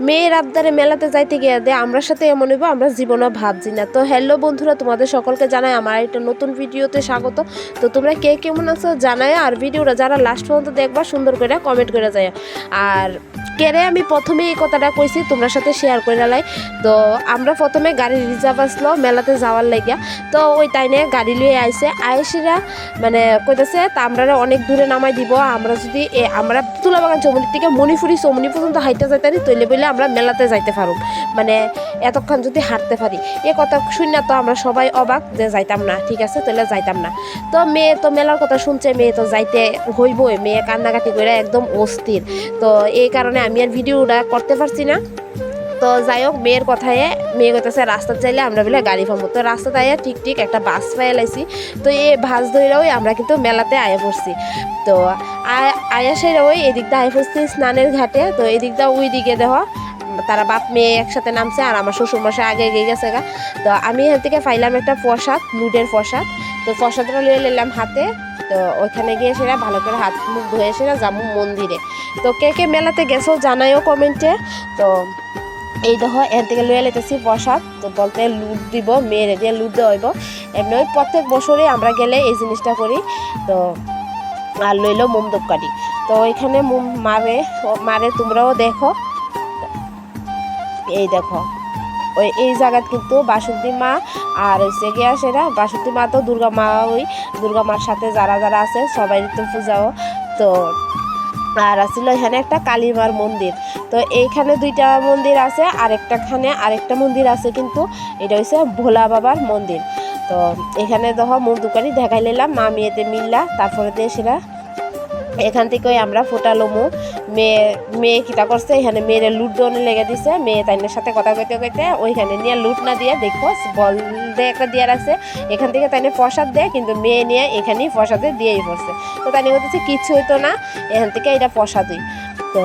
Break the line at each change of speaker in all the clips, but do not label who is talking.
মেয়ের আবদারে মেলাতে যাইতে গিয়ে দে আমরা সাথে এমন হইব আমরা জীবনে ভাবছি না। তো হ্যালো বন্ধুরা, তোমাদের সকলকে জানাই আমার একটা নতুন ভিডিওতে স্বাগত। তো তোমরা কে কেমন আছো জানাই, আর ভিডিওটা যারা লাস্ট পর্যন্ত দেখবা সুন্দর করে কমেন্ট করে যায়। আর কেরে আমি প্রথমে এই কথাটা কইছি তোমার সাথে শেয়ার করে লাই। তো আমরা প্রথমে গাড়ি রিজার্ভ আসলো মেলাতে যাওয়ার লাগিয়া। তো ওই টাইমে গাড়ি লিয়ে আইসিরা মানে কইতেছে তা আমরা অনেক দূরে নামাই দিব, আমরা যদি আমরা তুলাবাগান চৌমনির থেকে মণিপুরি চৌমনি পর্যন্ত হাইটা যাইতে পারি তৈলে বলে আমরা মেলাতে যাইতে পারব, মানে এতক্ষণ যদি হাঁটতে পারি। এ কথা শুনে তো আমরা সবাই অবাক যে যাইতাম না, ঠিক আছে তাহলে যাইতাম না। তো মেয়ে তো মেলার কথা শুনছে, মেয়ে তো যাইতে হইবই, মেয়ে কান্নাকাটি করে একদম অস্থির। তো এই কারণে আমি আর ভিডিওটা করতে পারছি না। তো যাই হোক, মেয়ের কথায় মেয়ে কথাছে রাস্তা চাইলে আমরা বলে গাড়ি পাবো। তো রাস্তা তাই ঠিক একটা বাস পাই লাইছি। তো এই বাস ধরেও আমরা কিন্তু মেলাতে আয়া পড়ছি। তো আয়া সেরা ওই এদিকটা আয়া পড়ছি স্নানের ঘাটে। তো এদিকটা ওই দিকে দেখো তারা বাপ মেয়ে একসাথে নামছে, আর আমার শ্বশুরমশাই আগে এগিয়ে গেছে গা। তো আমি এখান থেকে পাইলাম একটা প্রসাদ, লুডের প্রসাদ। তো প্রসাদটা লিয়ে নিলাম হাতে। তো ওইখানে গিয়ে সেরা ভালো করে হাত মুখ ধুয়ে সেরা যাবো মন্দিরে। তো কে কে মেলাতে গেছো জানাইও কমেন্টে। তো এই দেখো এর থেকে লইয়া লেতেছি প্রসাদ। তো বলতে লুট দিব, মেয়েরে দিয়ে লুট দেওয়া হইব। এমনি ওই প্রত্যেক বছরে আমরা গেলে এই জিনিসটা করি। তো আর লইল মোম ধূপকাঠি। তো ওইখানে মোম মারে তোমরাও দেখো। এই দেখো ওই এই জায়গাত কিন্তু বাসন্তী মা আর হচ্ছে গিয়া সেরা বাসন্তী মা তো দুর্গা মা, ওই দুর্গা মার সাথে যারা যারা আছে সবাই তো পূজাও। তো আর আসছিল এখানে একটা কালীমার মন্দির। তো এইখানে দুইটা মন্দির আছে, আরেকটা মন্দির আছে, কিন্তু এটা হচ্ছে ভোলা বাবার মন্দির। তো এখানে দেখো মুখ দোকানি দেখাই নিলাম মা মেয়েতে মিললা। তারপরে দিয়ে সেটা এখান থেকে আমরা ফোটালোমো। মেয়ে কিতা করছে, এখানে মেয়েরা লুট দোনে লেগে দিছে। মেয়ে তাইনের সাথে কথা কইতে কইতে ওইখানে নিয়ে লুট না দিয়ে দেখো বল দিয়ে একটা দিয়ে রাখছে। এখান থেকে তাইনে প্রসাদ দেয়, কিন্তু মেয়ে নিয়ে এখানেই প্রসাদে দিয়েই পড়ছে। তো তাই বলতেছে কিচ্ছু হইতো না, এখান থেকে এটা প্রসাদই। তো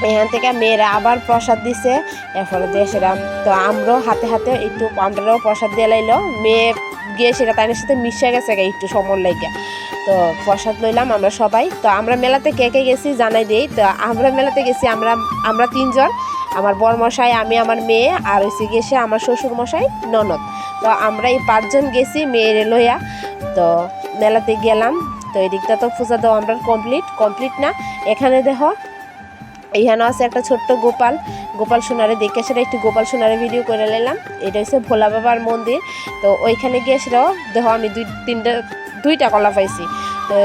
এখান থেকে মেয়েরা আবার প্রসাদ দিছে। এরপরে দিয়ে সেটা তো আমরাও হাতে হাতে একটু আমরাও প্রসাদ দিয়ে লাইলো। মেয়ে গিয়ে সেটা তাইনের সাথে মিশে গেছে একটু সময় লাগে। তো প্রসাদ লইলাম আমরা সবাই। তো আমরা মেলাতে কে কে গেছি জানাই দিই। তো আমরা মেলাতে গেছি আমরা তিনজন, আমার বরমশাই, আমি, আমার মেয়ে, আর হয়েছে গেছে আমার শ্বশুরমশাই, ননদ। তো আমরা এই 5 জন গেছি মেয়েরে লইয়া। তো মেলাতে গেলাম। তো এই দিকটা তো পূজা দেওয়া আমরা কমপ্লিট না। এখানে দেখো এইখানে আছে একটা ছোট্ট গোপাল সোনারে দেখে সেটা একটু গোপাল সোনারে ভিডিও করে নিলাম। এটা হচ্ছে ভোলা বাবার মন্দির। তো ওইখানে গিয়ে সেটাও দেখো আমি দুইটা কলা পাইছি। তো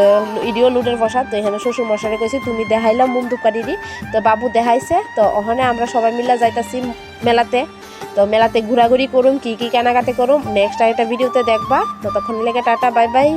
ইডিও লুডের প্রসাদ। তো এখানে শ্বশুর মশারে কইছি তুমি দেখাইলাম মুম দুকারিরি। তো বাবু দেখাইছে। তো ওখানে আমরা সবাই মিলে যাইতাছি মেলাতে। তো মেলাতে ঘোরাঘুরি করুম, কি কেনাকাটি করুম নেক্সট আরেকটা ভিডিওতে দেখবা। ততক্ষণ লেগে টাটা, বাই বাই।